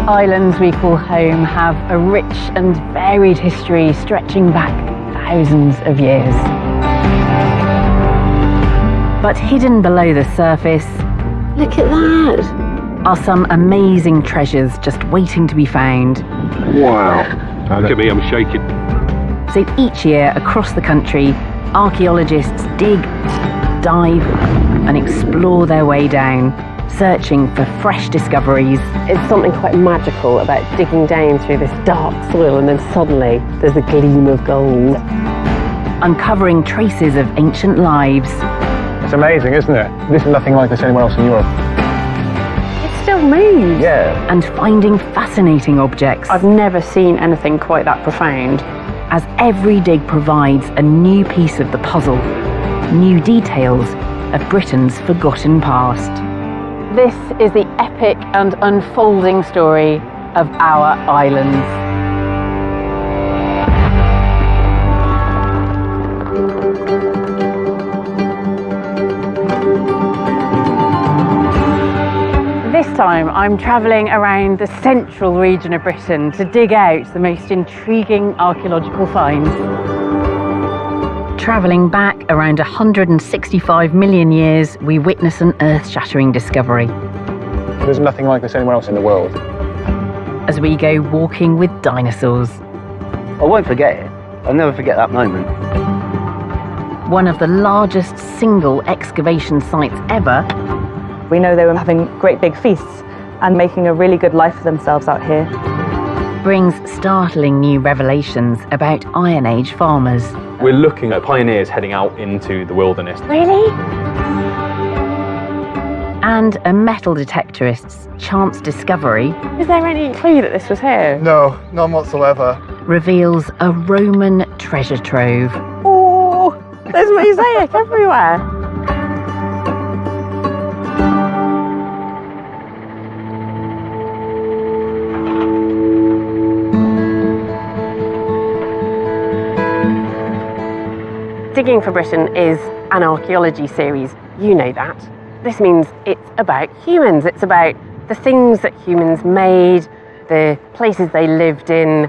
islands we call home have a rich and varied history stretching back thousands of years. But hidden below the surface, Look at that! are some amazing treasures just waiting to be found. Wow. Look at me, I'm shaking. So each year across the country, archaeologists dig, dive and explore their way down, searching for fresh discoveries. It's something quite magical about digging down through this dark soil and then suddenly there's a gleam of gold. Uncovering traces of ancient lives. It's amazing, isn't it? This is nothing like this anywhere else in Europe. It still moves. Yeah. And finding fascinating objects. I've never seen anything quite that profound. As every dig provides a new piece of the puzzle, new details of Britain's forgotten past. This is the epic and unfolding story of our islands. This time I'm travelling around the central region of Britain to dig out the most intriguing archaeological finds. Travelling back around 165 million years, we witness an earth-shattering discovery. There's nothing like this anywhere else in the world. As we go walking with dinosaurs. I won't forget it. I'll never forget that moment. One of the largest single excavation sites ever. We know they were having great big feasts and making a really good life for themselves out here. Brings startling new revelations about Iron Age farmers. We're looking at pioneers heading out into the wilderness. Really? And a metal detectorist's chance discovery. Is there any clue that this was here? No, none whatsoever. Reveals a Roman treasure trove. Oh, there's mosaic everywhere. Digging for Britain is an archaeology series, you know that. This means it's about humans, it's about the things that humans made, the places they lived in.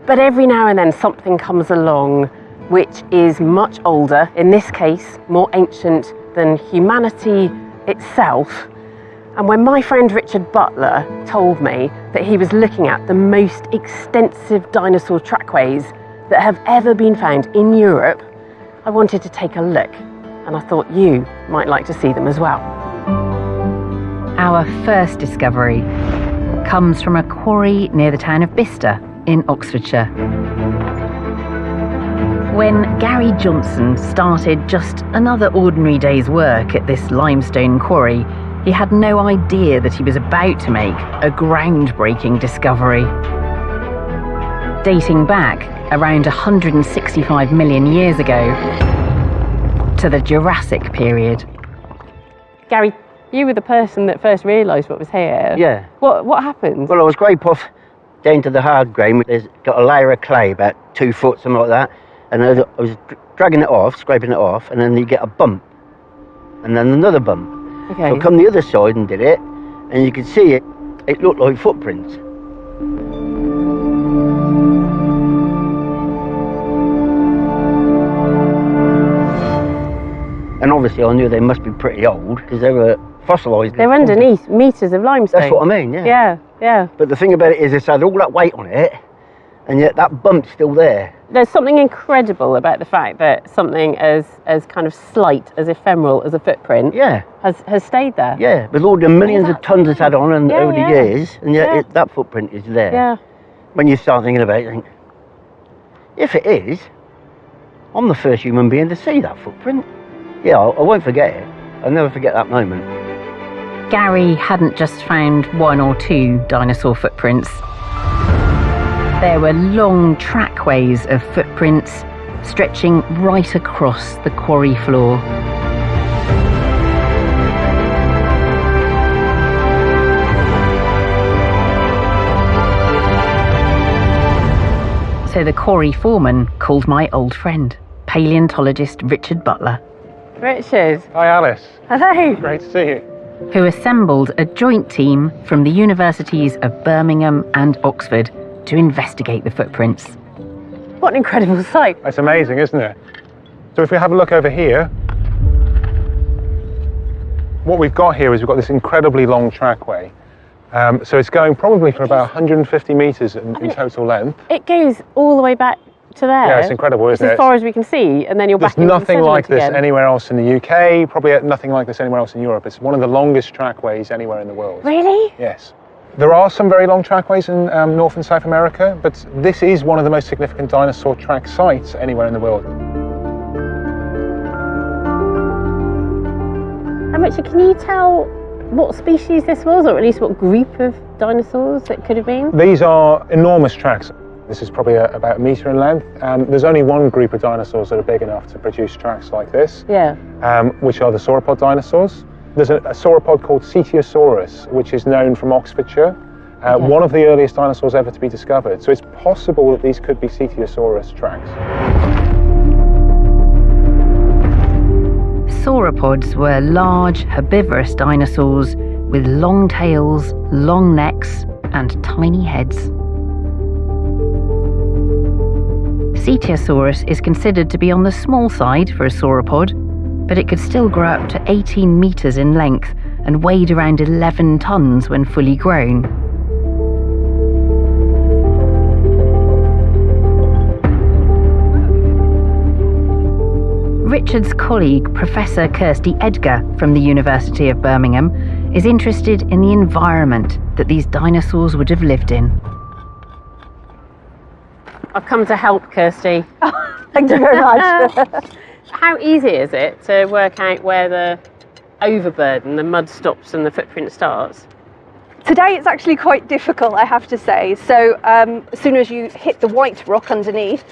But every now and then something comes along which is much older, in this case more ancient than humanity itself. And when my friend Richard Butler told me that he was looking at the most extensive dinosaur trackways that have ever been found in Europe, I wanted to take a look, and I thought you might like to see them as well. Our first discovery comes from a quarry near the town of Bicester in Oxfordshire. When Gary Johnson started just another ordinary day's work at this limestone quarry, he had no idea that he was about to make a groundbreaking discovery. Dating back around 165 million years ago to the Jurassic period. Gary, you were the person that first realised what was here. Yeah. What happened? Well, I was scrape off down to the hard grain. There's got a layer of clay, about 2 foot, something like that. And I was dragging it off, scraping it off, and then you get a bump. And then another bump. Okay. So I come the other side and did it, and you could see it. It looked like footprints. And obviously I knew they must be pretty old because they were fossilised. They're underneath metres of limestone. That's what I mean, yeah. Yeah, yeah. But the thing about it is it's had all that weight on it, and yet that bump's still there. There's something incredible about the fact that something as kind of slight, as ephemeral as a footprint Yeah. has stayed there. Yeah, with all the millions of tons it's had on and Yeah, over yeah. the years, and yet Yeah. that footprint is there. Yeah. When you start thinking about it, you think, if it is, I'm the first human being to see that footprint. Yeah, I won't forget it. I'll never forget that moment. Gary hadn't just found 1 or 2 dinosaur footprints. There were long trackways of footprints stretching right across the quarry floor. So the quarry foreman called my old friend, paleontologist Richard Butler. Richard. Hi, Alice. Hello. Great to see you. who assembled a joint team from the universities of Birmingham and Oxford to investigate the footprints. What an incredible sight. It's amazing, isn't it? So if we have a look over here, what we've got here is we've got this incredibly long trackway. So it's going probably for about 150 metres in total length. It goes all the way back to there. Yeah, it's incredible, isn't it? As far as we can see, and then you're back into the There's nothing like this again. anywhere else in the UK, probably nothing like this anywhere else in Europe. It's one of the longest trackways anywhere in the world. Really? Yes. There are some very long trackways in North and South America, but this is one of the most significant dinosaur track sites anywhere in the world. And Richard, can you tell what species this was, or at least what group of dinosaurs it could have been? These are enormous tracks. This is probably about a metre in length. There's only one group of dinosaurs that are big enough to produce tracks like this, which are the sauropod dinosaurs. There's a sauropod called Cetiosaurus, which is known from Oxfordshire, one of the earliest dinosaurs ever to be discovered. So it's possible that these could be Cetiosaurus tracks. Sauropods were large, herbivorous dinosaurs with long tails, long necks, and tiny heads. Cetiosaurus is considered to be on the small side for a sauropod, but it could still grow up to 18 metres in length and weighed around 11 tonnes when fully grown. Richard's colleague, Professor Kirsty Edgar from the University of Birmingham, is interested in the environment that these dinosaurs would have lived in. I've come to help, Kirsty. Thank you very much. How easy is it to work out where the overburden, the mud stops and the footprint starts? Today it's actually quite difficult, I have to say. So as soon as you hit the white rock underneath,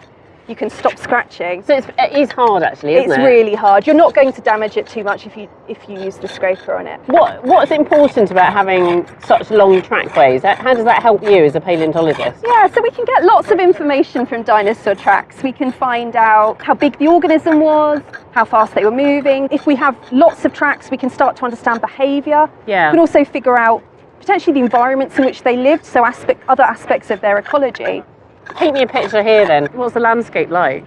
you can stop scratching. So it is hard, actually, isn't it? It's really hard. You're not going to damage it too much if you use the scraper on it. What's important about having such long trackways? How does that help you as a paleontologist? Yeah, so we can get lots of information from dinosaur tracks. We can find out how big the organism was, how fast they were moving. If we have lots of tracks, we can start to understand behaviour. Yeah. We can also figure out potentially the environments in which they lived, so other aspects of their ecology. Paint me a picture here then. What's the landscape like?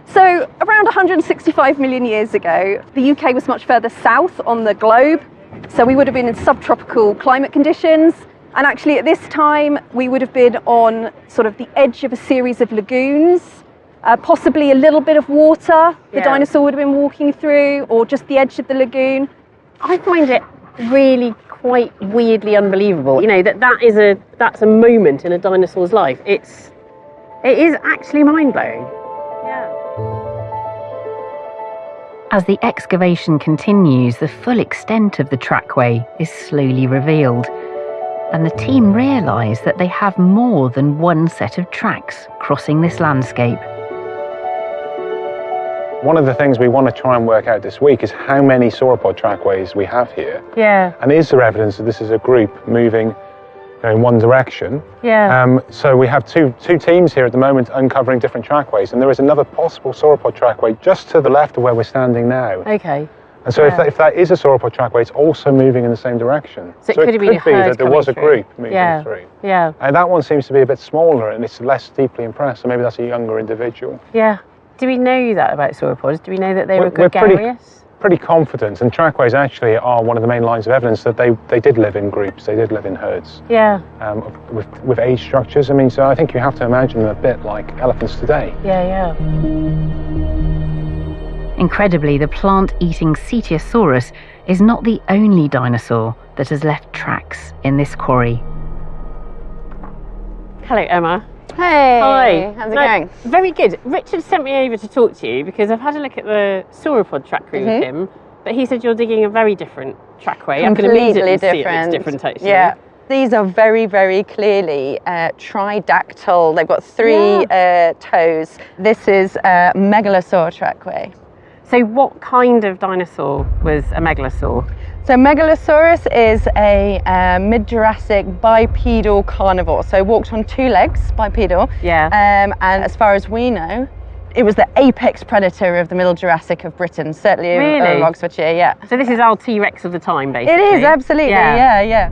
So around 165 million years ago, the UK was much further south on the globe. So we would have been in subtropical climate conditions. And actually at this time, we would have been on sort of the edge of a series of lagoons, possibly a little bit of water the dinosaur would have been walking through, or just the edge of the lagoon. I find it really quite weirdly unbelievable. You know, that's a moment in a dinosaur's life. It is actually mind-blowing. Yeah. As the excavation continues, the full extent of the trackway is slowly revealed, and the team realise that they have more than one set of tracks crossing this landscape. One of the things we want to try and work out this week is how many sauropod trackways we have here. Yeah. And is there evidence that this is a group moving in one direction? Yeah. So we have two teams here at the moment uncovering different trackways, and there is another possible sauropod trackway just to the left of where we're standing now. Okay. And so if that is a sauropod trackway, it's also moving in the same direction. So it could have been a be herd that there was a coming group moving through. Yeah. And that one seems to be a bit smaller and it's less deeply impressed, so maybe that's a younger individual. Yeah. Do we know that about sauropods? Do we know that they were gregarious? Pretty confident, and trackways actually are one of the main lines of evidence that they did live in groups, they did live in herds. Yeah. With age structures. I mean, so I think you have to imagine them a bit like elephants today. Yeah. Incredibly, the plant-eating Cetiosaurus is not the only dinosaur that has left tracks in this quarry. Hello, Emma. Hey, Hi. how's it going? Very good. Richard sent me over to talk to you because I've had a look at the sauropod trackway with him, but he said you're digging a very different trackway. I can immediately see it's different actually. Yeah, these are very, very clearly tridactyl. They've got three toes. This is a megalosaur trackway. So what kind of dinosaur was a megalosaur? So Megalosaurus is a mid-Jurassic bipedal carnivore. So walked on two legs, bipedal. Yeah. And as far as we know, It was the apex predator of the Middle Jurassic of Britain, certainly of Oxfordshire, yeah. So this is our T-Rex of the time, basically. It is, absolutely, yeah.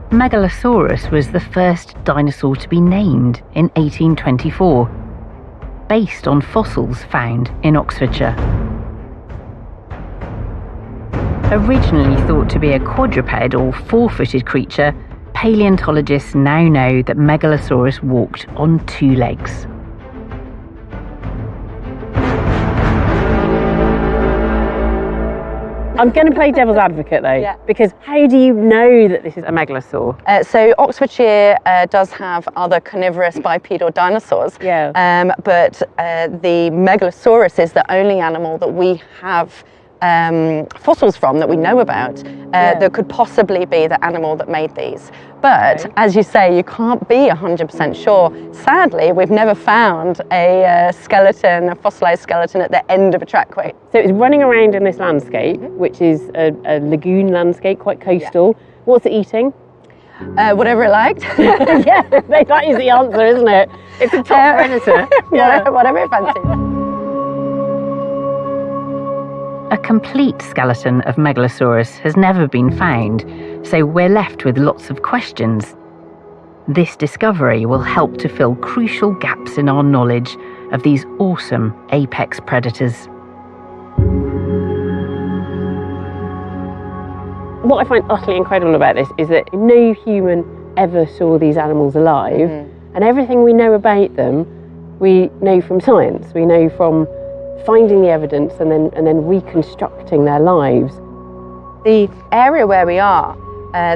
Megalosaurus was the first dinosaur to be named in 1824, based on fossils found in Oxfordshire. Originally thought to be a quadruped or four-footed creature, paleontologists now know that Megalosaurus walked on two legs. I'm going to play devil's advocate though, because how do you know that this is a megalosaur? So Oxfordshire does have other carnivorous bipedal dinosaurs, but the Megalosaurus is the only animal that we have fossils from, that we know about, that could possibly be the animal that made these. But as you say, you can't be 100% sure. Sadly, we've never found a skeleton, a fossilized skeleton at the end of a trackway. So it's running around in this landscape, which is a lagoon landscape, quite coastal. What's it eating? Whatever it liked. Yeah, that is the answer, isn't it? It's a top predator. Whatever it fancied. A complete skeleton of Megalosaurus has never been found, so we're left with lots of questions. This discovery will help to fill crucial gaps in our knowledge of these awesome apex predators. What I find utterly incredible about this is that no human ever saw these animals alive, and everything we know about them, we know from science. We know from finding the evidence and then reconstructing their lives. The area where we are,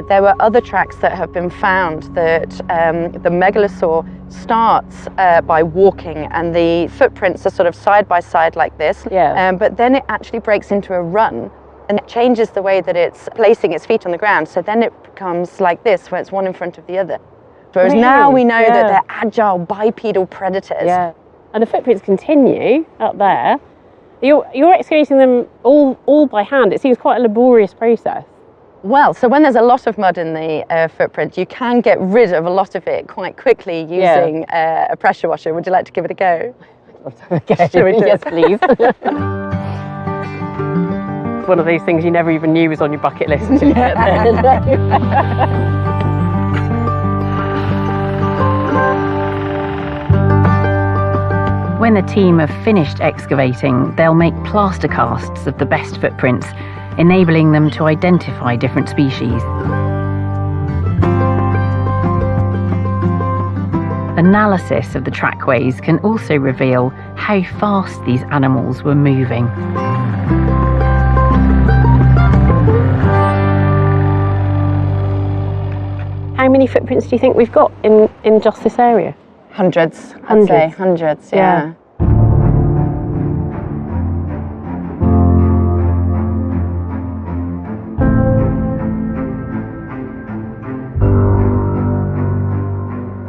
there were other tracks that have been found that the megalosaur starts by walking, and the footprints are sort of side by side like this, but then it actually breaks into a run, and it changes the way that it's placing its feet on the ground, so then it becomes like this, where it's one in front of the other. Whereas now we know that they're agile bipedal predators. And the footprints continue up there. You're excavating them all by hand. It seems quite a laborious process. Well, so when there's a lot of mud in the footprint, you can get rid of a lot of it quite quickly using a pressure washer. Would you like to give it a go? Yes, please. One of those things you never even knew was on your bucket list. When the team have finished excavating, they'll make plaster casts of the best footprints, enabling them to identify different species. Analysis of the trackways can also reveal how fast these animals were moving. How many footprints do you think we've got in just this area? Hundreds, I'd say. Hundreds, yeah.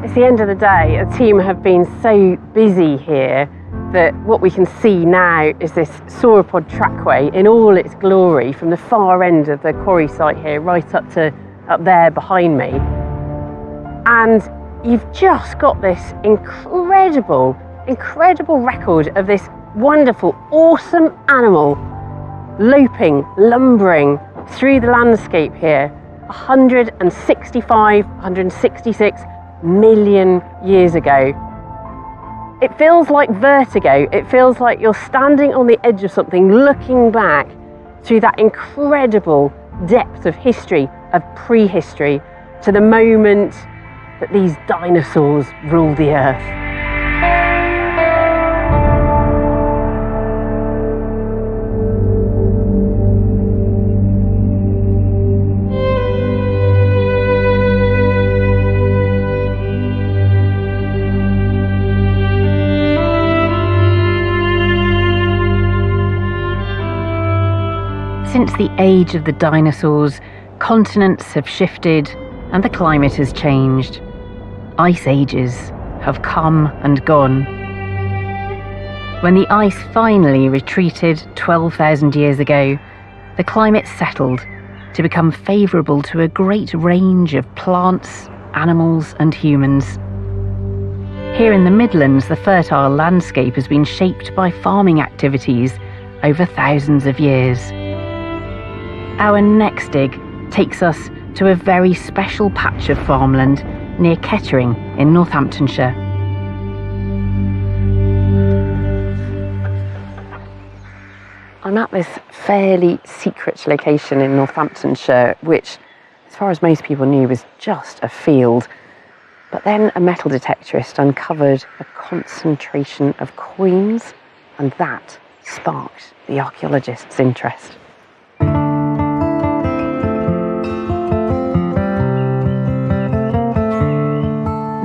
It's the end of the day. A team have been so busy here that what we can see now is this sauropod trackway in all its glory, from the far end of the quarry site here right up there behind me. And you've just got this incredible record of this wonderful, awesome animal loping, lumbering through the landscape here 166 million years ago. It feels like vertigo. It feels like you're standing on the edge of something, looking back through that incredible depth of history, of prehistory, to the moment that these dinosaurs ruled the earth. Since the age of the dinosaurs, continents have shifted and the climate has changed. Ice ages have come and gone. When the ice finally retreated 12,000 years ago, the climate settled to become favourable to a great range of plants, animals and humans. Here in the Midlands, the fertile landscape has been shaped by farming activities over thousands of years. Our next dig takes us to a very special patch of farmland near Kettering in Northamptonshire. I'm at this fairly secret location in Northamptonshire, which, as far as most people knew, was just a field. But then a metal detectorist uncovered a concentration of coins, and that sparked the archaeologists' interest.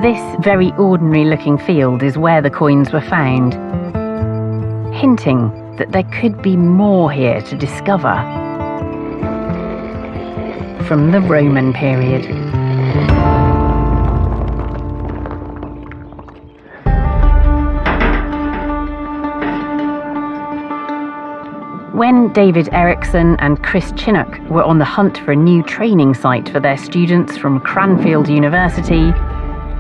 This very ordinary looking field is where the coins were found, hinting that there could be more here to discover. From the Roman period. When David Erickson and Chris Chinnock were on the hunt for a new training site for their students from Cranfield University,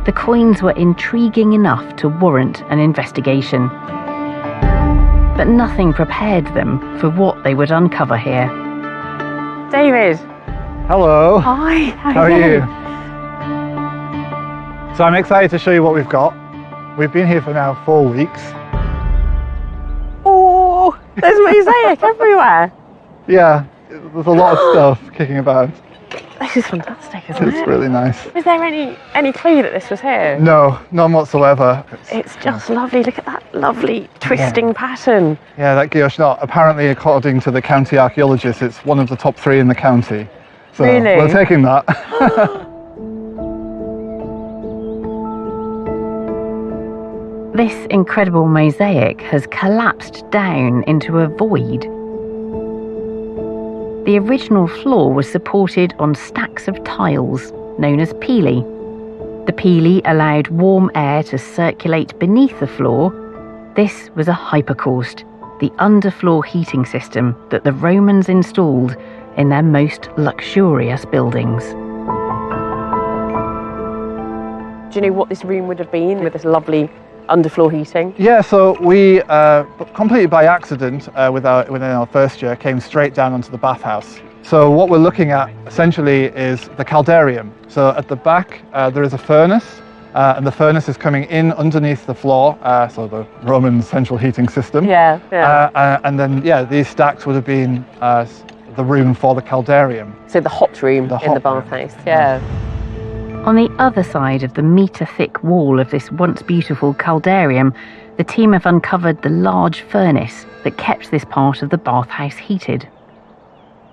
the coins were intriguing enough to warrant an investigation. But nothing prepared them for what they would uncover here. David! Hello. Hi, how are you? So I'm excited to show you what we've got. We've been here for now 4 weeks. Oh, there's mosaic everywhere. Yeah, there's a lot of stuff kicking about. This is fantastic, isn't it? It's really nice. Was there any clue that this was here? No, none whatsoever. It's just lovely. Look at that lovely twisting pattern. Yeah, that guilloche knot. Apparently, according to the county archaeologists, it's one of the top 3 in the county. So really? We're taking that. This incredible mosaic has collapsed down into a void. The original floor was supported on stacks of tiles, known as pili. The pili allowed warm air to circulate beneath the floor. This was a hypercaust, the underfloor heating system that the Romans installed in their most luxurious buildings. Do you know what this room would have been with this lovely underfloor heating? Yeah, so we completely by accident within our first year came straight down onto the bathhouse. So what we're looking at essentially is the caldarium. So at the back there is a furnace, and the furnace is coming in underneath the floor, so the Roman central heating system. Yeah, yeah. And then these stacks would have been the room for the caldarium. So the hot room in the bathhouse, yeah. On the other side of the metre-thick wall of this once beautiful caldarium, the team have uncovered the large furnace that kept this part of the bathhouse heated.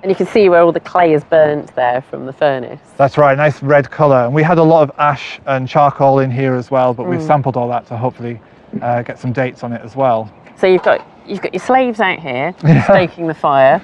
And you can see where all the clay is burnt there from the furnace. That's right, nice red colour. And we had a lot of ash and charcoal in here as well, but we've sampled all that to hopefully get some dates on it as well. So you've got your slaves out here stoking the fire,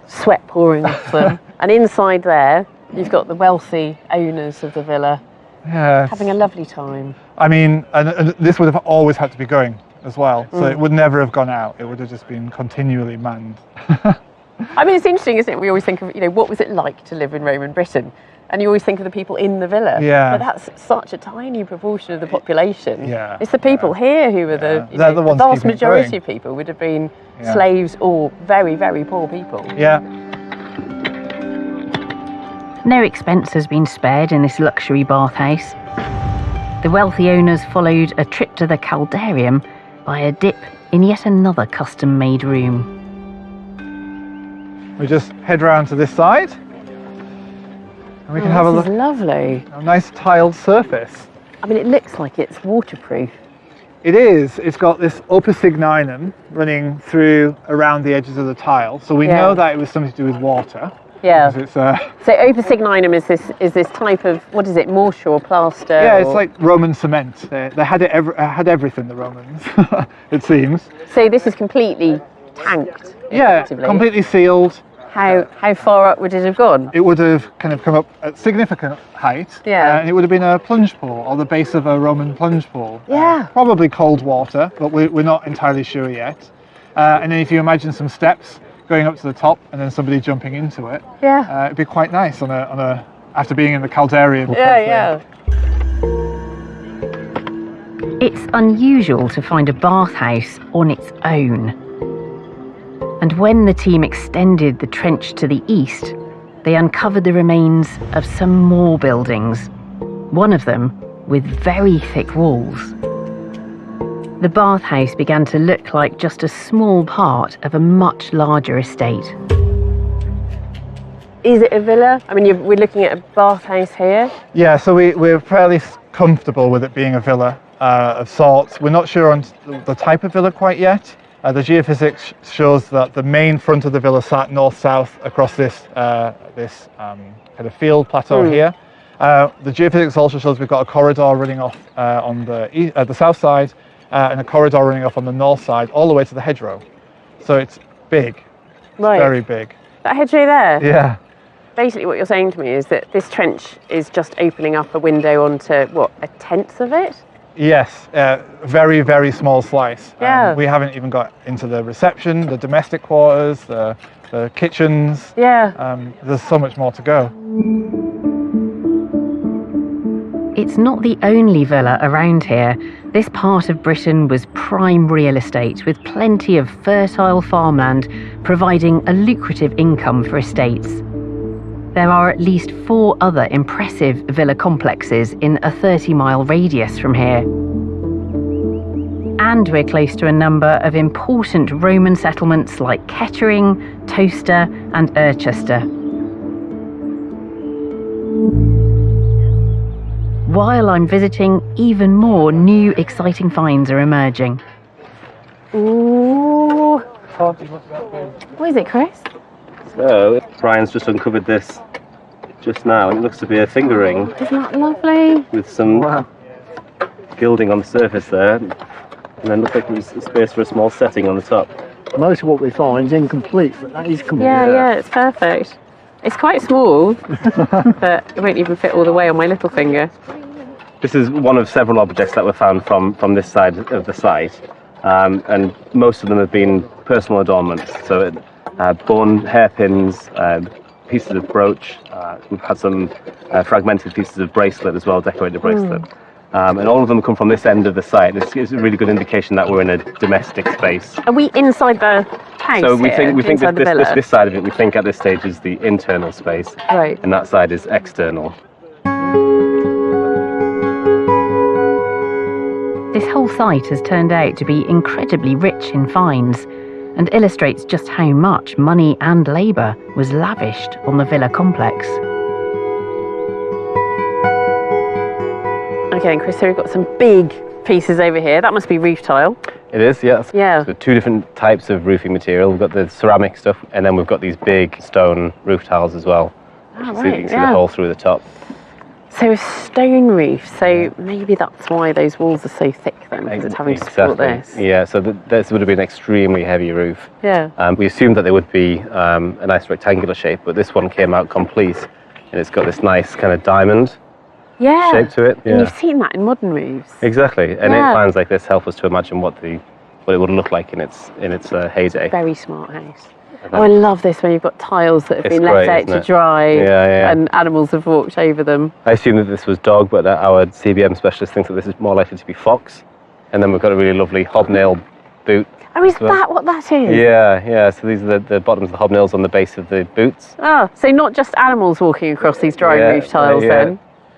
sweat pouring off them, and inside there you've got the wealthy owners of the villa having a lovely time. I mean, and this would have always had to be going as well, so it would never have gone out. It would have just been continually manned. I mean, it's interesting, isn't it? We always think of, what was it like to live in Roman Britain? And you always think of the people in the villa. Yeah. But that's such a tiny proportion of the population. Yeah. It's the people here who are the vast majority of people would have been slaves or very, very poor people. Yeah. No expense has been spared in this luxury bathhouse. The wealthy owners followed a trip to the caldarium by a dip in yet another custom-made room. We just head round to this side and we can have a look. This is lovely. A nice tiled surface. I mean, it looks like it's waterproof. It is. It's got this opus signinum running through around the edges of the tile, so we know that it was something to do with water. Yeah. It's, so opus signinum is this type of, what is it, mortar or plaster? Yeah, it's like Roman cement. They had everything, the Romans, it seems. So this is completely tanked. Yeah, completely sealed. How far up would it have gone? It would have kind of come up at significant height. Yeah. And it would have been a plunge pool, or the base of a Roman plunge pool. Yeah. Probably cold water, but we're not entirely sure yet. And then if you imagine some steps going up to the top and then somebody jumping into it, it'd be quite nice on after being in the caldarium. Yeah. It's unusual to find a bathhouse on its own. And when the team extended the trench to the east, they uncovered the remains of some more buildings, one of them with very thick walls. The bathhouse began to look like just a small part of a much larger estate. Is it a villa? I mean, we're looking at a bathhouse here. Yeah, so we're fairly comfortable with it being a villa of sorts. We're not sure on the type of villa quite yet. The geophysics shows that the main front of the villa sat north-south across this kind of field plateau here. The geophysics also shows we've got a corridor running off on the south side and a corridor running off on the north side, all the way to the hedgerow. So it's big, Right. very big. That hedgerow there? Yeah. Basically what you're saying to me is that this trench is just opening up a window onto, what, a tenth of it? Yes, very, very small slice. Yeah. We haven't even got into the reception, the domestic quarters, the kitchens. Yeah. There's so much more to go. It's not the only villa around here. This part of Britain was prime real estate, with plenty of fertile farmland providing a lucrative income for estates. There are at least 4 other impressive villa complexes in a 30-mile radius from here. And we're close to a number of important Roman settlements like Kettering, Towcester and Irchester. While I'm visiting, even more new exciting finds are emerging. Ooh. What is it, Chris? So, Brian's just uncovered this just now, and it looks to be a finger ring Isn't that lovely? with some gilding on the surface there, and then looks like there's space for a small setting on the top. Most of what we find is incomplete, but that is complete. Yeah, it's perfect. It's quite small, but it won't even fit all the way on my little finger. This is one of several objects that were found from this side of the site, and most of them have been personal adornments. So bone hairpins, pieces of brooch. We've had some fragmented pieces of bracelet as well, decorated bracelet. And all of them come from this end of the site. It's a really good indication that we're in a domestic space. Are we inside the house? So we think inside this side of it, we think at this stage is the internal space, Right. and that side is external. This whole site has turned out to be incredibly rich in finds, and illustrates just how much money and labour was lavished on the villa complex. Okay, and Chris, so we've got some big pieces over here. That must be roof tile. It is, yes. Yeah. So 2 different types of roofing material. We've got the ceramic stuff, and then we've got these big stone roof tiles as well. Oh, So you can see the hole through the top. So a stone roof, so maybe that's why those walls are so thick then, because it's having to support this. Yeah, so this would have been an extremely heavy roof. Yeah. We assumed that they would be a nice rectangular shape, but this one came out complete, and it's got this nice kind of diamond Yeah. shape to it. And you've seen that in modern roofs. Exactly, and Yeah. plans like this help us to imagine what it would look like in its heyday. Very smart house. Oh, I love this when you've got tiles that have It's been great, left out isn't to it? dry Yeah. and animals have walked over them. I assume that this was dog, but our CBM specialist thinks that this is more likely to be fox. And then we've got a really lovely hobnail boot. Oh, is well. that what that is? Yeah. So these are the bottoms of the hobnails on the base of the boots. Oh, so not just animals walking across these dry roof tiles then?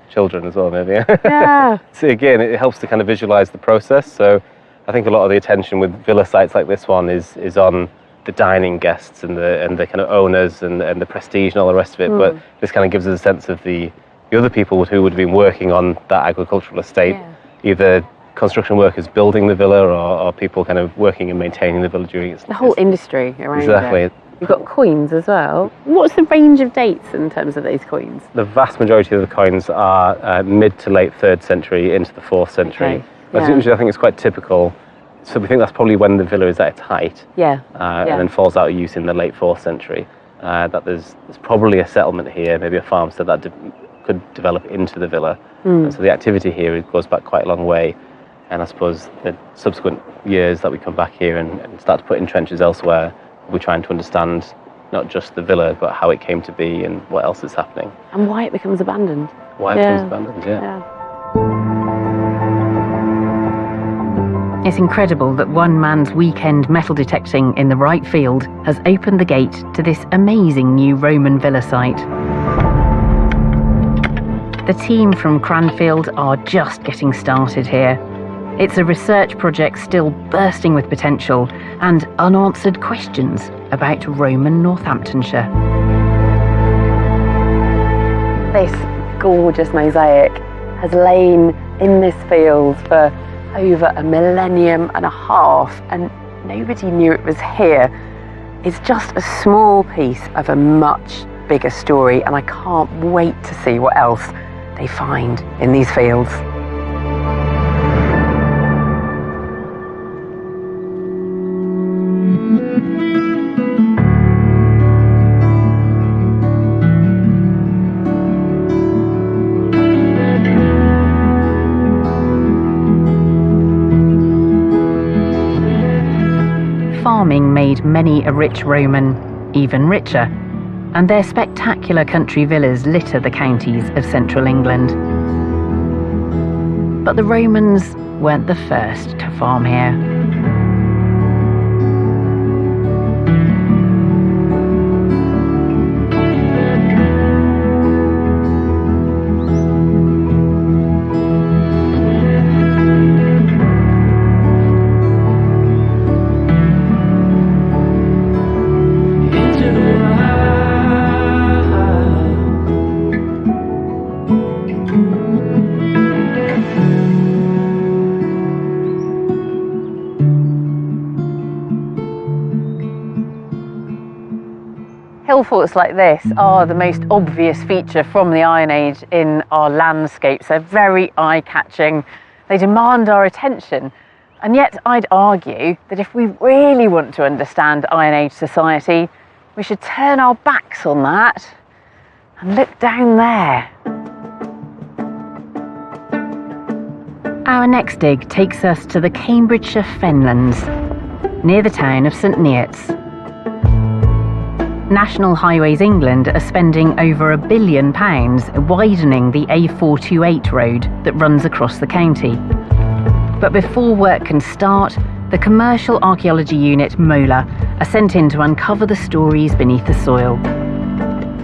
Children as well, maybe. Yeah. So again, it helps to kind of visualise the process. So I think a lot of the attention with villa sites like this one is on the dining guests and the kind of owners and the prestige and all the rest of it. But this kind of gives us a sense of the other people who would have been working on that agricultural estate, either construction workers building the villa or people kind of working and maintaining the villa during its... The whole industry around Exactly. it. You've got coins as well. What's the range of dates in terms of those coins? The vast majority of the coins are mid to late 3rd century into the 4th century. Okay. That's usually, I think, it's quite typical. So we think that's probably when the villa is at its height. Yeah. And then falls out of use in the late 4th century. That there's probably a settlement here, maybe a farmstead that could develop into the villa. And so the activity here goes back quite a long way. And I suppose the subsequent years that we come back here and start to put in trenches elsewhere, we're trying to understand not just the villa, but how it came to be and what else is happening. And why it becomes abandoned. Why it becomes abandoned, It's incredible that one man's weekend metal detecting in the right field has opened the gate to this amazing new Roman villa site. The team from Cranfield are just getting started here. It's a research project still bursting with potential and unanswered questions about Roman Northamptonshire. This gorgeous mosaic has lain in this field for over 1.5 millennium, and nobody knew it was here. It's just a small piece of a much bigger story, and I can't wait to see what else they find in these fields. Farming made many a rich Roman even richer, and their spectacular country villas litter the counties of central England. But the Romans weren't the first to farm here. Hill forts like this are the most obvious feature from the Iron Age in our landscapes. They're very eye-catching. They demand our attention. And yet I'd argue that if we really want to understand Iron Age society, we should turn our backs on that and look down there. Our next dig takes us to the Cambridgeshire Fenlands, near the town of St Neots. National Highways England are spending over £1 billion widening the A428 road that runs across the county. But before work can start, the Commercial Archaeology Unit MOLA are sent in to uncover the stories beneath the soil.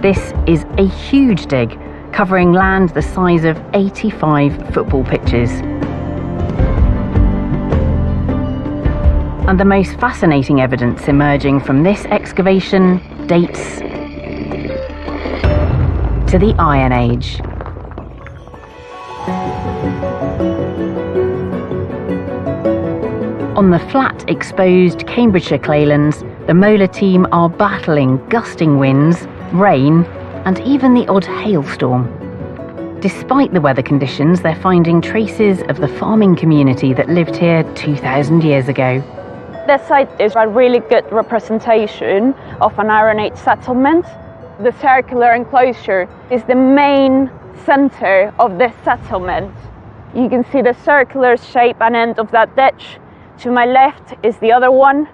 This is a huge dig, covering land the size of 85 football pitches. And the most fascinating evidence emerging from this excavation dates to the Iron Age. On the flat, exposed Cambridgeshire claylands, the MOLA team are battling gusting winds, rain, and even the odd hailstorm. Despite the weather conditions, they're finding traces of the farming community that lived here 2,000 years ago. This site is a really good representation of an Iron Age settlement. The circular enclosure is the main centre of this settlement. You can see the circular shape and end of that ditch. To my left is the other one,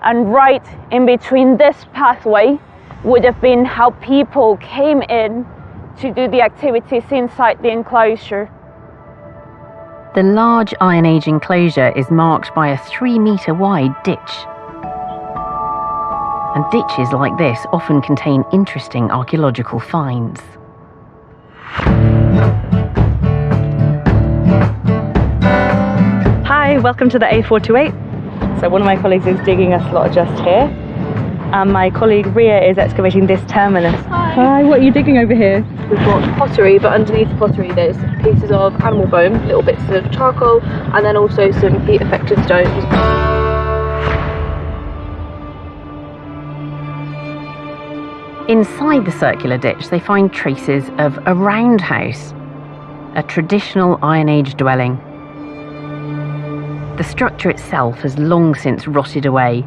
and right in between this pathway would have been how people came in to do the activities inside the enclosure. The large Iron Age enclosure is marked by a 3-metre wide ditch. And ditches like this often contain interesting archaeological finds. Hi, welcome to the A428. So one of my colleagues is digging a slot just here. And my colleague Ria is excavating this terminus. Hi, what are you digging over here? We've got pottery, but underneath the pottery there's pieces of animal bone, little bits of charcoal, and then also some heat affected stones. Inside the circular ditch they find traces of a roundhouse, a traditional Iron Age dwelling. The structure itself has long since rotted away,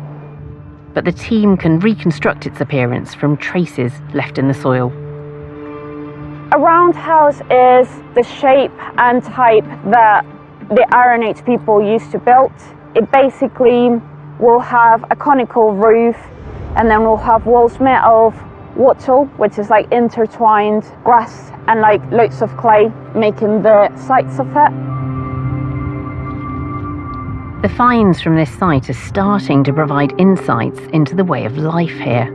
but the team can reconstruct its appearance from traces left in the soil. A roundhouse is the shape and type that the Iron Age people used to build. It basically will have a conical roof, and then we'll have walls made of wattle, which is like intertwined grass, and like loads of clay, making the sides of it. The finds from this site are starting to provide insights into the way of life here.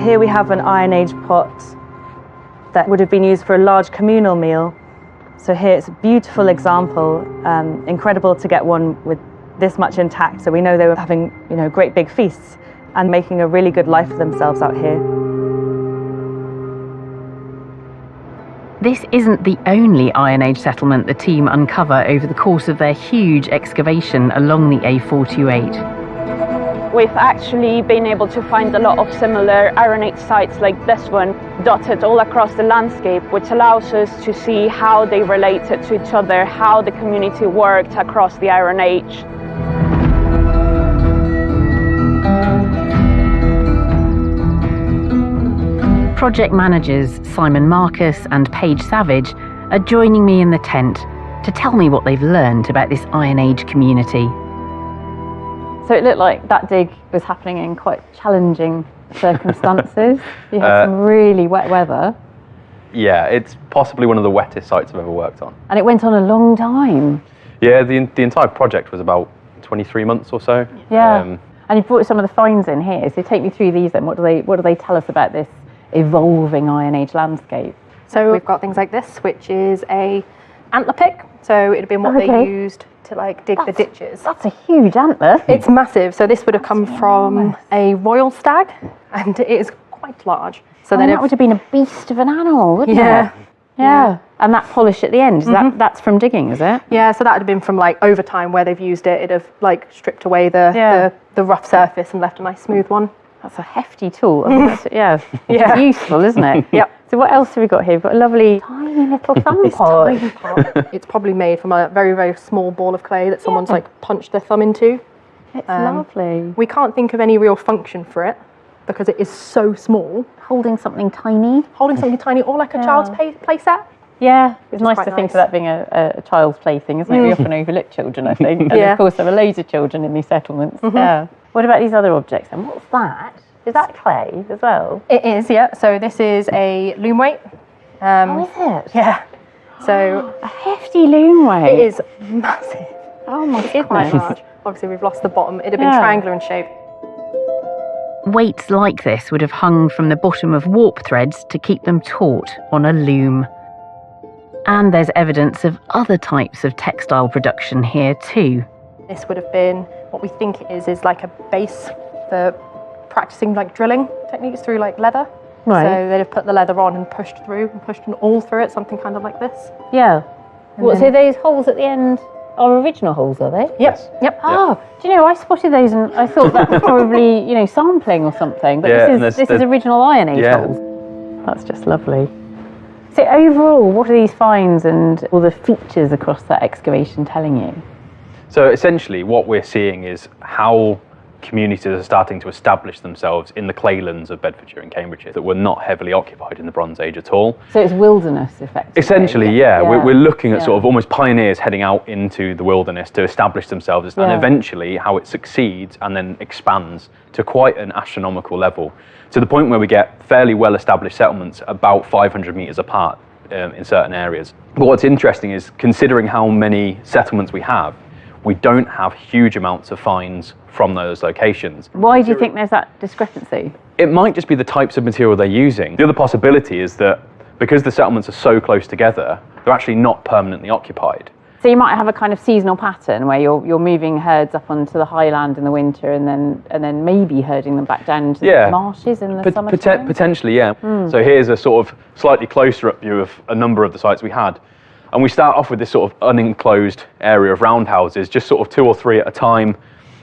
Here we have an Iron Age pot that would have been used for a large communal meal. So here it's a beautiful example, incredible to get one with this much intact. So we know they were having, great big feasts and making a really good life for themselves out here. This isn't the only Iron Age settlement the team uncover over the course of their huge excavation along the A428. We've actually been able to find a lot of similar Iron Age sites like this one, dotted all across the landscape, which allows us to see how they related to each other, how the community worked across the Iron Age. Project managers Simon Marcus and Paige Savage are joining me in the tent to tell me what they've learned about this Iron Age community. So it looked like that dig was happening in quite challenging circumstances. You had some really wet weather. Yeah, it's possibly one of the wettest sites I've ever worked on. And it went on a long time. Yeah, the entire project was about 23 months or so. Yeah, and you brought some of the finds in here. So take me through these then. What do they tell us about this evolving Iron Age landscape? So we've got things like this, which is a antler pick. So it'd have been what they used to dig the ditches. That's a huge antler. It's massive. So this would have come from a royal stag, and it is quite large. So then that would have been a beast of an animal, wouldn't it? Yeah. Yeah. And that polish at the end, that's from digging, is it? Yeah, so that would have been from over time where they've used it. It'd have stripped away the rough surface and left a nice smooth one. That's a hefty tool. I think it's useful, isn't it? Yep. So what else have we got here? We've got a lovely tiny little thumb pot. Tiny pot. It's probably made from a very, very small ball of clay that someone's punched their thumb into. It's lovely. We can't think of any real function for it because it is so small. Holding something tiny. Or like a child's play set. Yeah, it's nice to think of that being a child's plaything, isn't it? We often overlook children, I think. And of course there are loads of children in these settlements. Yeah. What about these other objects then? What's that? Is that clay as well? It is, yeah. So this is a loom weight. Oh, is it? Yeah. So a hefty loom weight. It is massive. Oh my goodness. Quite large. Obviously we've lost the bottom. It'd have been triangular in shape. Weights like this would have hung from the bottom of warp threads to keep them taut on a loom. And there's evidence of other types of textile production here too. This would have been what we think it is like a base for practicing drilling techniques through leather. Right. So they'd have put the leather on and pushed an awl through it, something kind of like this. Yeah. So those holes at the end are original holes, are they? Yep. Oh, do you know, I spotted those and I thought that was probably, sampling or something. But this is original Iron Age holes. That's just lovely. So overall, what are these finds and all the features across that excavation telling you? So essentially what we're seeing is how communities are starting to establish themselves in the claylands of Bedfordshire and Cambridgeshire that were not heavily occupied in the Bronze Age at all. So it's wilderness, effectively. Essentially, yeah. We're looking at sort of almost pioneers heading out into the wilderness to establish themselves and eventually how it succeeds and then expands to quite an astronomical level, to the point where we get fairly well-established settlements about 500 metres apart in certain areas. But what's interesting is, considering how many settlements we don't have huge amounts of finds from those locations. Why do you think there's that discrepancy? It might just be the types of material they're using. The other possibility is that because the settlements are so close together, they're actually not permanently occupied. So you might have a kind of seasonal pattern where you're moving herds up onto the highland in the winter and then maybe herding them back down into the marshes in the summertime? Potentially, yeah. So here's a sort of slightly closer up view of a number of the sites we had. And we start off with this sort of unenclosed area of roundhouses, just sort of 2 or 3 at a time,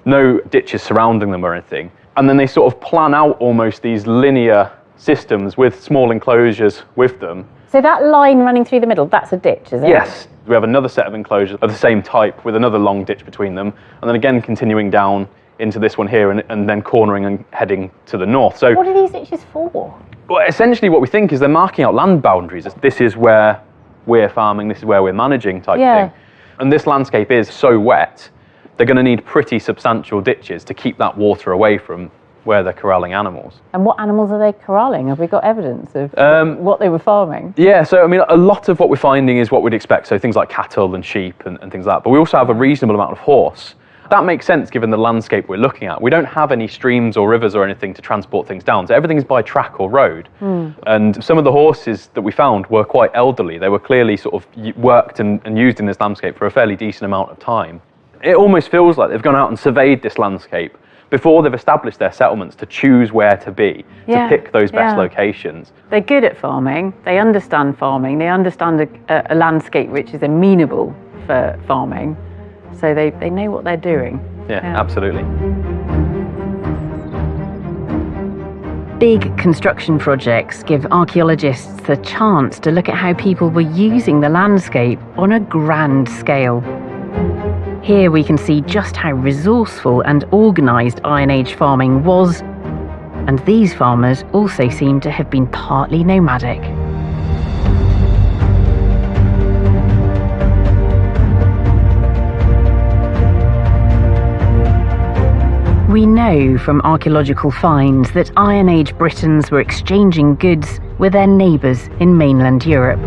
no ditches surrounding them or anything. And then they sort of plan out almost these linear systems with small enclosures with them. So that line running through the middle, that's a ditch, is it? Yes. We have another set of enclosures of the same type with another long ditch between them, and then again continuing down into this one here and then cornering and heading to the north. So what are these ditches for? Well, essentially what we think is they're marking out land boundaries. This is where we're farming, this is where we're managing type thing. And this landscape is so wet, they're going to need pretty substantial ditches to keep that water away from where they're corralling animals. And what animals are they corralling? Have we got evidence of what they were farming? Yeah, so I mean, a lot of what we're finding is what we'd expect, so things like cattle and sheep and things like that. But we also have a reasonable amount of horse. That makes sense given the landscape we're looking at. We don't have any streams or rivers or anything to transport things down, so everything's by track or road. And some of the horses that we found were quite elderly. They were clearly sort of worked and used in this landscape for a fairly decent amount of time. It almost feels like they've gone out and surveyed this landscape before they've established their settlements to choose where to be, to pick those best locations. They're good at farming, they understand farming, they understand a landscape which is amenable for farming. So they know what they're doing. Yeah, absolutely. Big construction projects give archaeologists the chance to look at how people were using the landscape on a grand scale. Here we can see just how resourceful and organised Iron Age farming was, and these farmers also seem to have been partly nomadic. We know from archaeological finds that Iron Age Britons were exchanging goods with their neighbours in mainland Europe.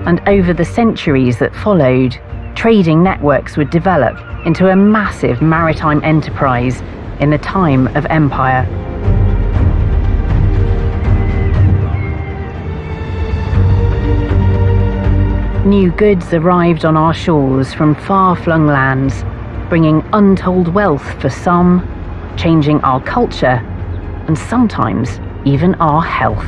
And over the centuries that followed, trading networks would develop into a massive maritime enterprise in the time of empire. New goods arrived on our shores from far-flung lands, bringing untold wealth for some, changing our culture, and sometimes even our health.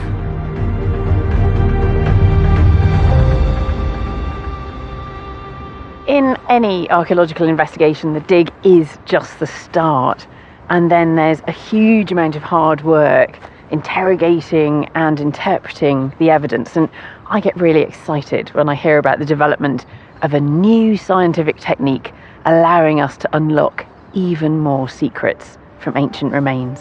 In any archaeological investigation, the dig is just the start, and then there's a huge amount of hard work interrogating and interpreting the evidence. And I get really excited when I hear about the development of a new scientific technique allowing us to unlock even more secrets from ancient remains.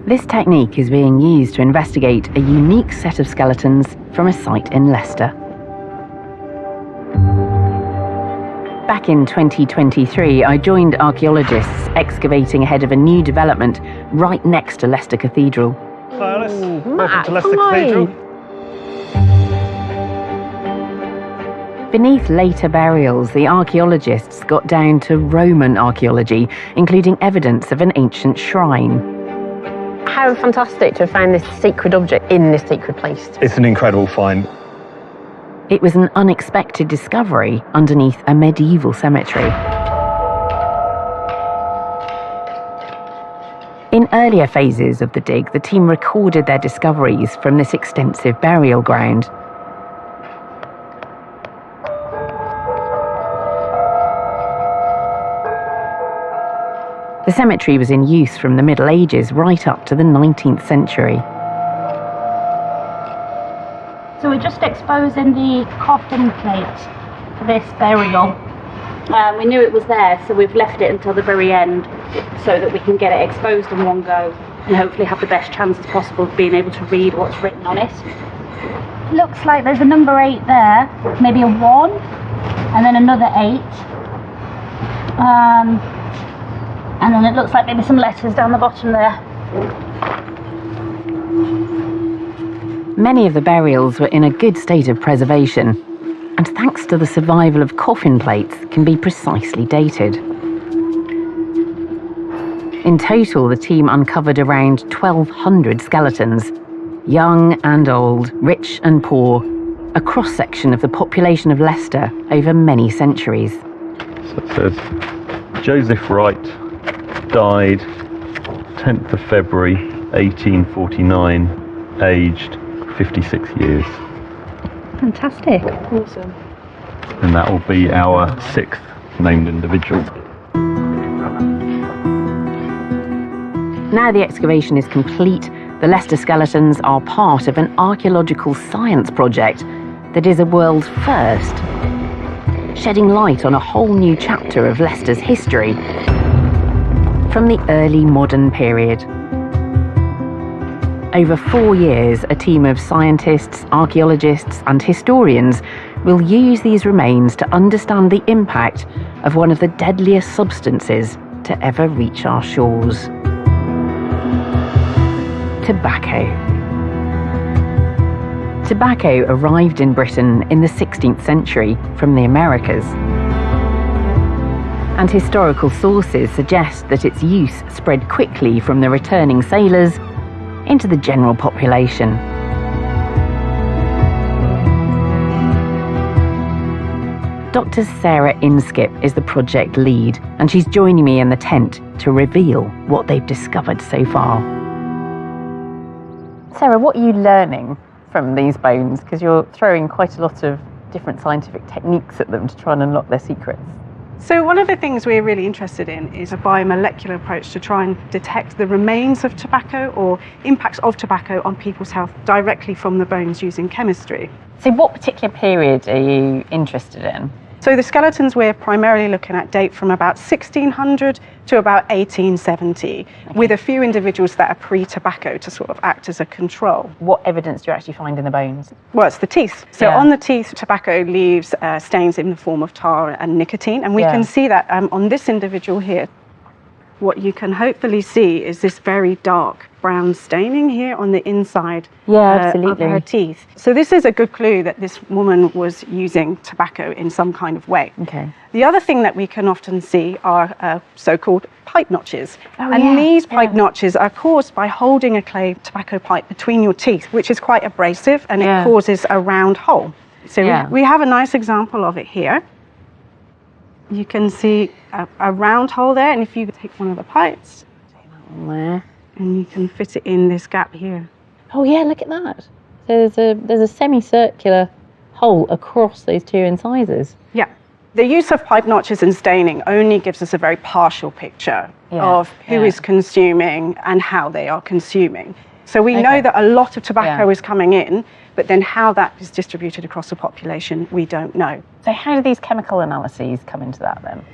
This technique is being used to investigate a unique set of skeletons from a site in Leicester. Back in 2023, I joined archaeologists excavating ahead of a new development right next to Leicester Cathedral. Hi Alice, welcome to Leicester Cathedral. Beneath later burials, the archaeologists got down to Roman archaeology, including evidence of an ancient shrine. How fantastic to have found this sacred object in this sacred place. It's an incredible find. It was an unexpected discovery underneath a medieval cemetery. In earlier phases of the dig, the team recorded their discoveries from this extensive burial ground. The cemetery was in use from the Middle Ages right up to the 19th century. So we're just exposing the coffin plate for this burial. We knew it was there, so we've left it until the very end so that we can get it exposed in one go and hopefully have the best chance as possible of being able to read what's written on it. Looks like there's a number 8 there, maybe a 1, and then another 8. And then it looks like maybe some letters down the bottom there. Many of the burials were in a good state of preservation, and thanks to the survival of coffin plates, can be precisely dated. In total, the team uncovered around 1,200 skeletons, young and old, rich and poor, a cross-section of the population of Leicester over many centuries. So it says, Joseph Wright died 10th of February 1849, aged 56 years. Fantastic. Awesome. And that will be our 6th named individual. Now the excavation is complete, the Leicester skeletons are part of an archaeological science project that is a world first, shedding light on a whole new chapter of Leicester's history from the early modern period. Over 4 years, a team of scientists, archaeologists and historians we'll use these remains to understand the impact of one of the deadliest substances to ever reach our shores. Tobacco. Tobacco arrived in Britain in the 16th century from the Americas, and historical sources suggest that its use spread quickly from the returning sailors into the general population. Dr. Sarah Inskip is the project lead, and she's joining me in the tent to reveal what they've discovered so far. Sarah, what are you learning from these bones? Because you're throwing quite a lot of different scientific techniques at them to try and unlock their secrets. So one of the things we're really interested in is a biomolecular approach to try and detect the remains of tobacco or impacts of tobacco on people's health directly from the bones using chemistry. So what particular period are you interested in? So the skeletons we're primarily looking at date from about 1600 to about 1870, with a few individuals that are pre-tobacco to sort of act as a control. What evidence do you actually find in the bones? Well, it's the teeth. So on the teeth, tobacco leaves stains in the form of tar and nicotine, and we can see that on this individual here. What you can hopefully see is this very dark brown staining here on the inside of her teeth. So this is a good clue that this woman was using tobacco in some kind of way. Okay. The other thing that we can often see are so-called pipe notches. These pipe notches are caused by holding a clay tobacco pipe between your teeth, which is quite abrasive, and it causes a round hole. So we have a nice example of it here. You can see a round hole there, and if you take one of the pipes, and you can fit it in this gap here. Oh yeah, look at that. So there's a semicircular hole across those two incisors. Yeah. The use of pipe notches and staining only gives us a very partial picture of who is consuming and how they are consuming. So we know that a lot of tobacco is coming in, but then how that is distributed across the population, we don't know. So how do these chemical analyses come into that then?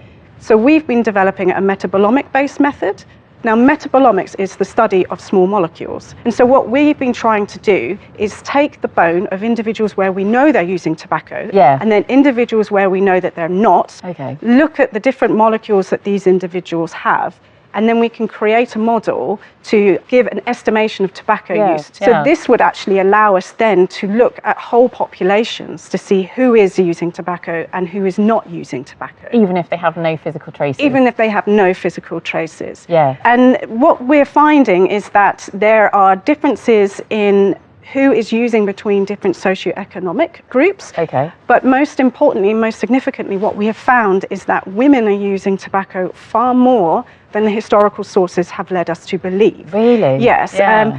So we've been developing a metabolomic-based method. Now, metabolomics is the study of small molecules. And so what we've been trying to do is take the bone of individuals where we know they're using tobacco, and then individuals where we know that they're not, look at the different molecules that these individuals have, and then we can create a model to give an estimation of tobacco use. So this would actually allow us then to look at whole populations to see who is using tobacco and who is not using tobacco. Even if they have no physical traces? Even if they have no physical traces. Yeah. And what we're finding is that there are differences in who is using between different socioeconomic groups. Okay. But most importantly, most significantly, what we have found is that women are using tobacco far more than the historical sources have led us to believe. Really? Yes,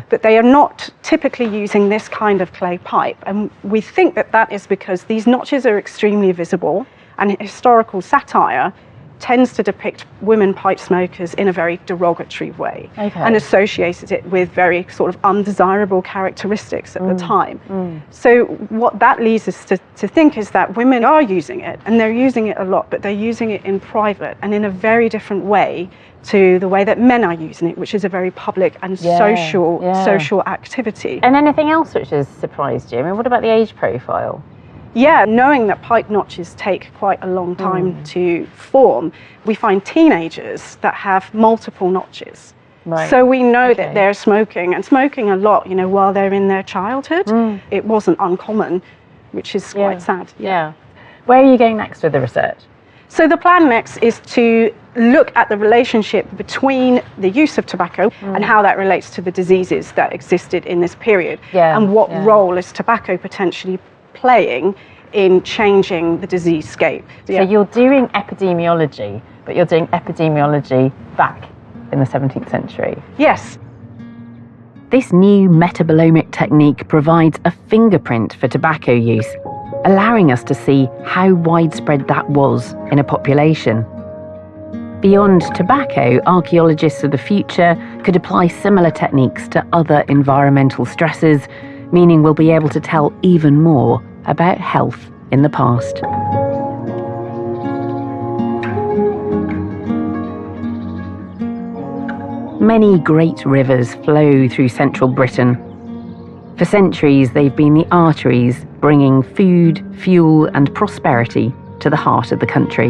but they are not typically using this kind of clay pipe. And we think that that is because these notches are extremely visible, and historical satire tends to depict women pipe smokers in a very derogatory way and associates it with very sort of undesirable characteristics at the time. So what that leads us to think is that women are using it, and they're using it a lot, but they're using it in private and in a very different way to the way that men are using it, which is a very public and social activity. And anything else which has surprised you? I mean, what about the age profile? Yeah, knowing that pipe notches take quite a long time to form, we find teenagers that have multiple notches. Right. So we know that they're smoking, and smoking a lot, you know, while they're in their childhood. It wasn't uncommon, which is quite sad. Yeah. Where are you going next with the research? So the plan next is to look at the relationship between the use of tobacco and how that relates to the diseases that existed in this period, and what role is tobacco potentially playing in changing the disease scape. So you're doing epidemiology, but you're doing epidemiology back in the 17th century. Yes. This new metabolomic technique provides a fingerprint for tobacco use, allowing us to see how widespread that was in a population. Beyond tobacco, archaeologists of the future could apply similar techniques to other environmental stresses, meaning we'll be able to tell even more about health in the past. Many great rivers flow through central Britain. For centuries, they've been the arteries bringing food, fuel, and prosperity to the heart of the country.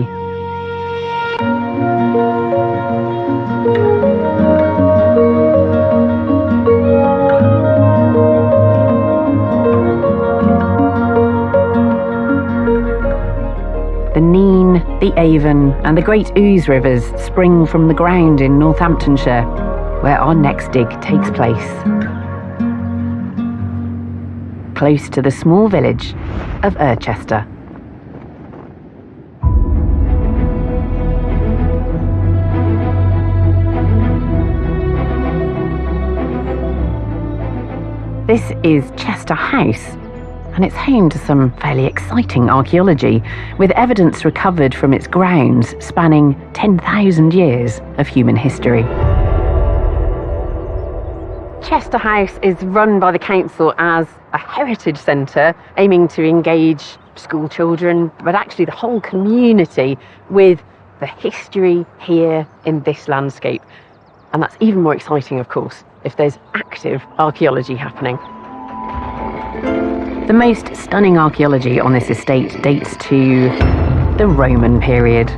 The Nene, the Avon, and the Great Ouse rivers spring from the ground in Northamptonshire, where our next dig takes place. Close to the small village of Irchester. This is Chester House, and it's home to some fairly exciting archaeology, with evidence recovered from its grounds spanning 10,000 years of human history. Chester House is run by the council as a heritage centre, aiming to engage school children, but actually the whole community, with the history here in this landscape. And that's even more exciting, of course, if there's active archaeology happening. The most stunning archaeology on this estate dates to the Roman period.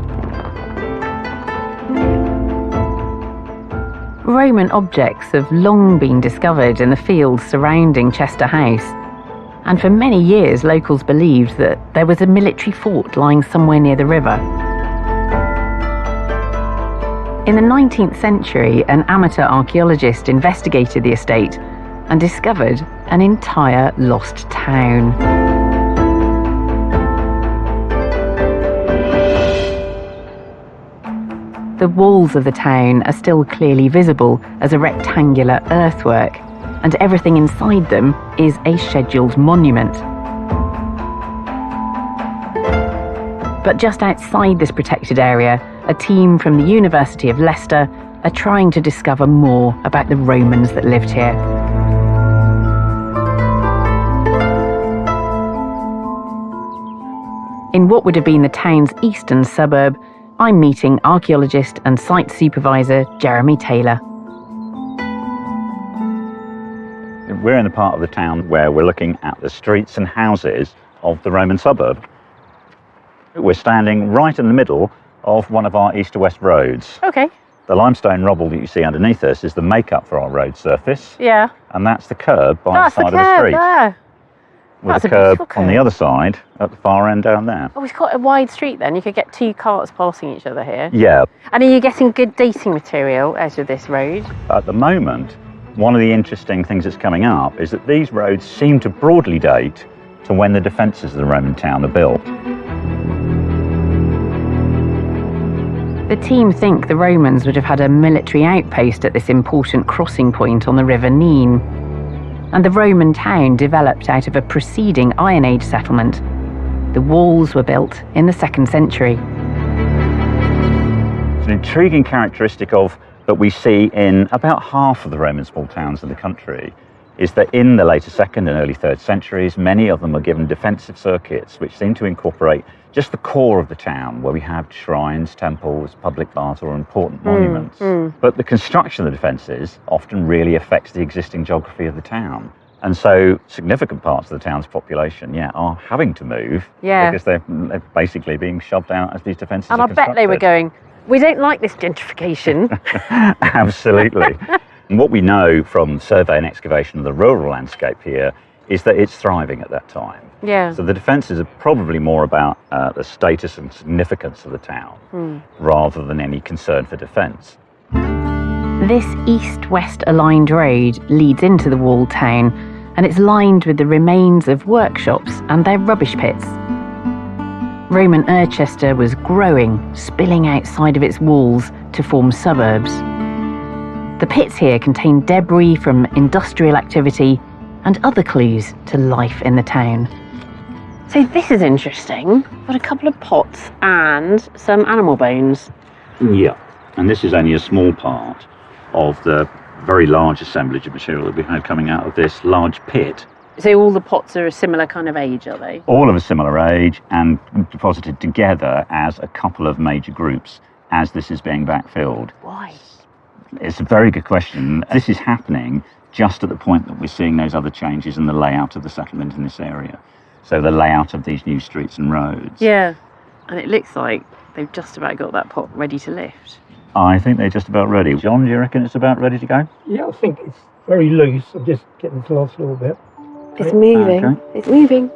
Roman objects have long been discovered in the fields surrounding Chester House, and for many years locals believed that there was a military fort lying somewhere near the river. In the 19th century, an amateur archaeologist investigated the estate and discovered an entire lost town. The walls of the town are still clearly visible as a rectangular earthwork, and everything inside them is a scheduled monument. But just outside this protected area, a team from the University of Leicester are trying to discover more about the Romans that lived here. In what would have been the town's eastern suburb, I'm meeting archaeologist and site supervisor Jeremy Taylor. We're in the part of the town where we're looking at the streets and houses of the Roman suburb. We're standing right in the middle of one of our east to west roads. Okay. The limestone rubble that you see underneath us is the makeup for our road surface. Yeah. And that's the curb by the side of the street. There. With a curb on the other side at the far end down there. Oh, we've got a wide street then. You could get two carts passing each other here. Yeah. And are you getting good dating material out of this road? At the moment, one of the interesting things that's coming up is that these roads seem to broadly date to when the defences of the Roman town are built. The team think the Romans would have had a military outpost at this important crossing point on the River Nene. And the Roman town developed out of a preceding Iron Age settlement. The walls were built in the 2nd century. It's an intriguing characteristic that we see in about half of the Roman small towns in the country is that in the later 2nd and early 3rd centuries, many of them were given defensive circuits which seem to incorporate just the core of the town, where we have shrines, temples, public baths, or important monuments. But the construction of the defences often really affects the existing geography of the town. And so significant parts of the town's population, are having to move because they're basically being shoved out as these defences are constructed. And I bet they were going, we don't like this gentrification. Absolutely. And what we know from survey and excavation of the rural landscape here is that it's thriving at that time. Yeah. So the defences are probably more about the status and significance of the town rather than any concern for defence. This east-west aligned road leads into the walled town, and it's lined with the remains of workshops and their rubbish pits. Roman Irchester was growing, spilling outside of its walls to form suburbs. The pits here contain debris from industrial activity and other clues to life in the town. So this is interesting. Got a couple of pots and some animal bones. Yeah, and this is only a small part of the very large assemblage of material that we had coming out of this large pit. So all the pots are a similar kind of age, are they? All of a similar age and deposited together as a couple of major groups as this is being backfilled. Why? It's a very good question. This is happening just at the point that we're seeing those other changes in the layout of the settlement in this area. So the layout of these new streets and roads. Yeah, and it looks like they've just about got that pot ready to lift. I think they're just about ready. John, do you reckon it's about ready to go? Yeah, I think it's very loose. I'm just getting this last little bit. It's moving. Okay. It's moving.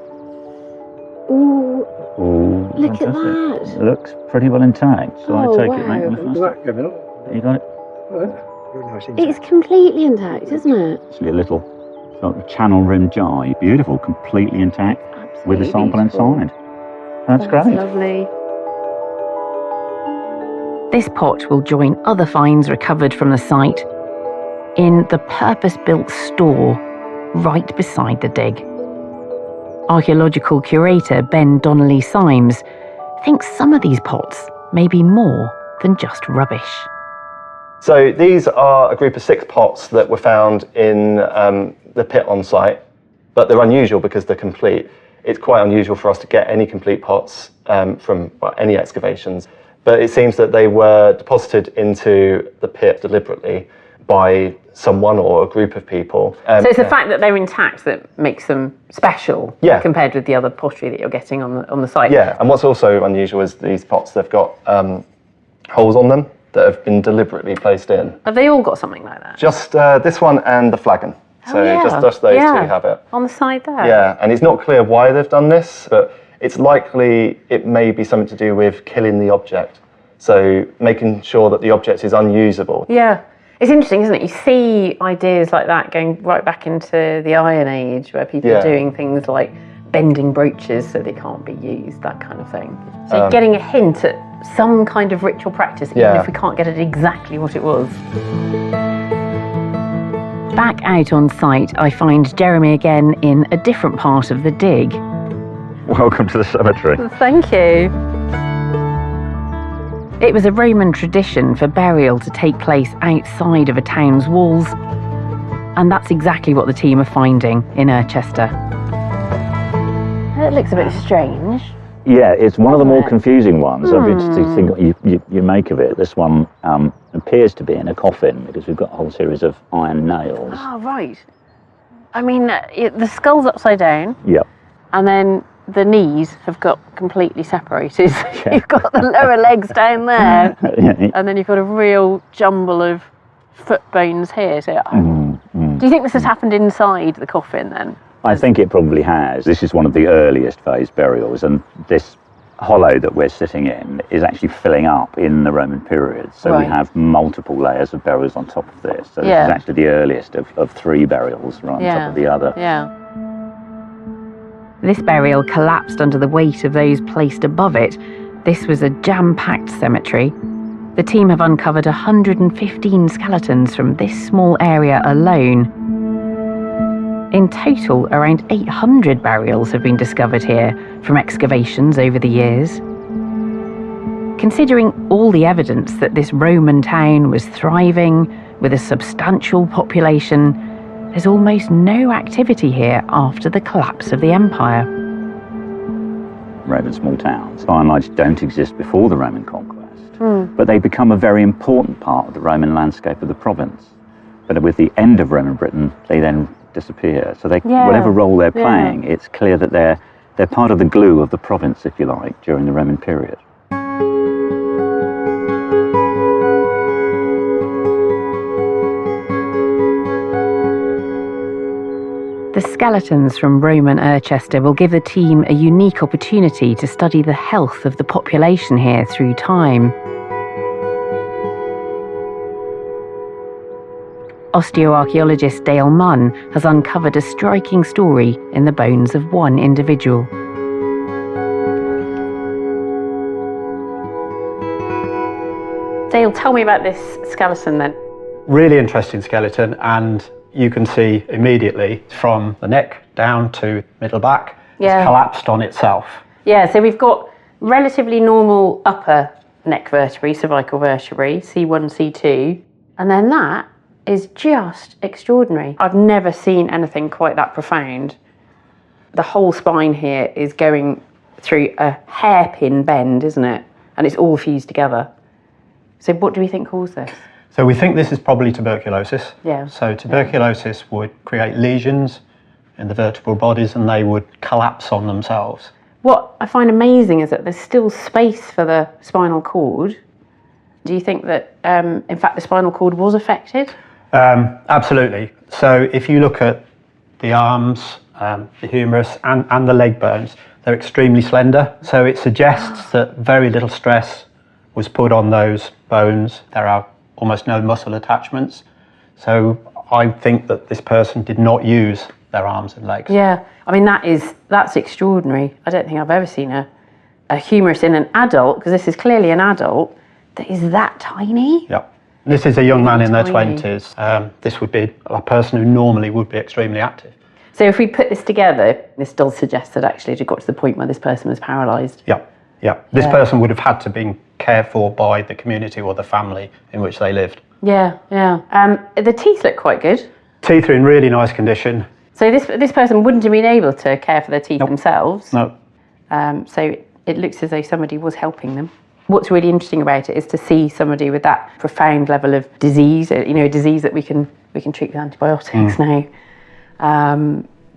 Ooh. Ooh, look fantastic. at that. It looks pretty well intact. So I take it, mate, on the That first. You got it? It's completely intact, isn't it? It's a little sort of channel rimmed jar. Beautiful, completely intact. Absolutely with a sample beautiful. inside. That's great. Lovely. This pot will join other finds recovered from the site in the purpose-built store right beside the dig. Archaeological curator Ben Donnelly-Symes thinks some of these pots may be more than just rubbish. So these are a group of 6 pots that were found in the pit on site, but they're unusual because they're complete. It's quite unusual for us to get any complete pots from any excavations, but it seems that they were deposited into the pit deliberately by someone or a group of people. So it's the fact that they're intact that makes them special compared with the other pottery that you're getting on the site. Yeah, and what's also unusual is these pots, they've got holes on them that have been deliberately placed in. Have they all got something like that? Just this one and the flagon. So just those two have it. On the side there? Yeah, and it's not clear why they've done this, but it's likely it may be something to do with killing the object. So making sure that the object is unusable. Yeah. It's interesting, isn't it? You see ideas like that going right back into the Iron Age, where people are doing things like bending brooches so they can't be used, that kind of thing. So you're getting a hint at some kind of ritual practice, even if we can't get at exactly what it was. Back out on site, I find Jeremy again in a different part of the dig. Welcome to the cemetery. Thank you. It was a Roman tradition for burial to take place outside of a town's walls, and that's exactly what the team are finding in Irchester. It looks a bit strange. Yeah, it's one of the more confusing ones. To think what you make of it. This one appears to be in a coffin because we've got a whole series of iron nails. Oh, right. I mean, the skull's upside down. Yep. And then the knees have got completely separated. You've got the lower legs down there, and then you've got a real jumble of foot bones here. So, do you think this has happened inside the coffin then? I think it probably has. This is one of the earliest phase burials, and this hollow that we're sitting in is actually filling up in the Roman period. So we have multiple layers of burials on top of this. So this is actually the earliest of 3 burials right on top of the other. Yeah. This burial collapsed under the weight of those placed above it. This was a jam-packed cemetery. The team have uncovered 115 skeletons from this small area alone. In total, around 800 burials have been discovered here from excavations over the years. Considering all the evidence that this Roman town was thriving with a substantial population, there's almost no activity here after the collapse of the empire. Roman small towns, by and large, don't exist before the Roman conquest, but they become a very important part of the Roman landscape of the province. But with the end of Roman Britain, they then disappear. So whatever role they're playing, it's clear that they're part of the glue of the province, if you like, during the Roman period. The skeletons from Roman Irchester will give the team a unique opportunity to study the health of the population here through time. Osteoarchaeologist Dale Munn has uncovered a striking story in the bones of one individual. Dale, tell me about this skeleton then. Really interesting skeleton, and you can see immediately from the neck down to middle back, it's collapsed on itself. Yeah, so we've got relatively normal upper neck vertebrae, cervical vertebrae, C1, C2, and then that is just extraordinary. I've never seen anything quite that profound. The whole spine here is going through a hairpin bend, isn't it? And it's all fused together. So what do we think caused this? So we think this is probably tuberculosis. Yeah. So tuberculosis would create lesions in the vertebral bodies and they would collapse on themselves. What I find amazing is that there's still space for the spinal cord. Do you think that, in fact, the spinal cord was affected? Absolutely. So if you look at the arms, the humerus and the leg bones, they're extremely slender. So it suggests that very little stress was put on those bones. There are almost no muscle attachments. So I think that this person did not use their arms and legs. Yeah, I mean, that's extraordinary. I don't think I've ever seen a humerus in an adult, because this is clearly an adult, that is that tiny. Yeah. This is a young man in their 20s. This would be a person who normally would be extremely active. So if we put this together, this does suggest that actually it got to the point where this person was paralysed. Yeah, yeah. This person would have had to be cared for by the community or the family in which they lived. Yeah, yeah. The teeth look quite good. Teeth are in really nice condition. So this person wouldn't have been able to care for their teeth themselves. No. So it looks as though somebody was helping them. What's really interesting about it is to see somebody with that profound level of disease, a disease that we can treat with antibiotics now,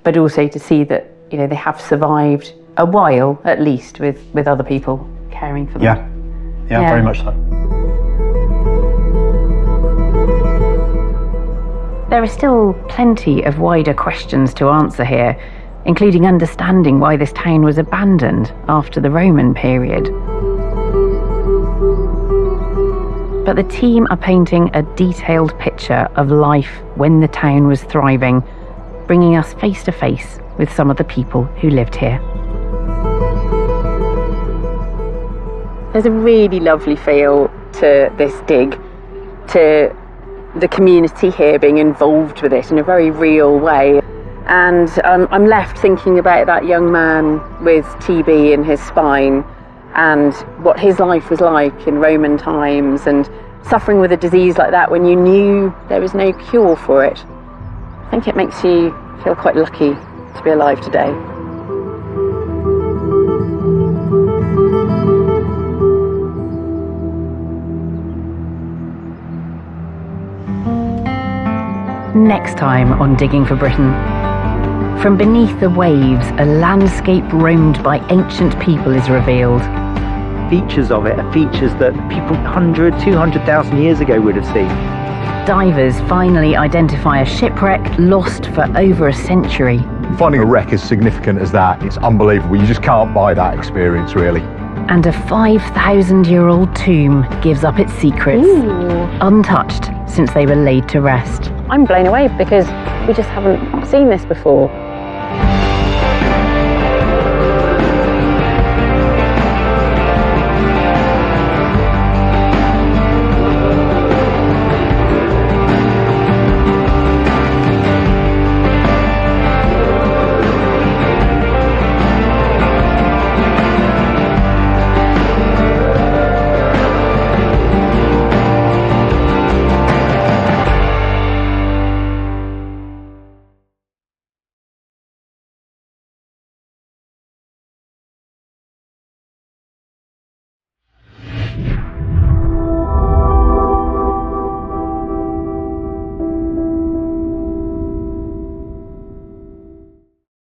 but also to see that they have survived a while at least with other people caring for them. Yeah, very much so. There are still plenty of wider questions to answer here, including understanding why this town was abandoned after the Roman period. But the team are painting a detailed picture of life when the town was thriving, bringing us face to face with some of the people who lived here. There's a really lovely feel to this dig, to the community here being involved with it in a very real way. And I'm left thinking about that young man with TB in his spine and what his life was like in Roman times, and suffering with a disease like that when you knew there was no cure for it. I think it makes you feel quite lucky to be alive today. Next time on Digging for Britain. From beneath the waves, a landscape roamed by ancient people is revealed. Features of it are features that people 200,000 years ago would have seen. Divers finally identify a shipwreck lost for over a century. Finding a wreck as significant as that, it's unbelievable. You just can't buy that experience, really. And a 5,000-year-old tomb gives up its secrets, untouched since they were laid to rest. I'm blown away because we just haven't seen this before.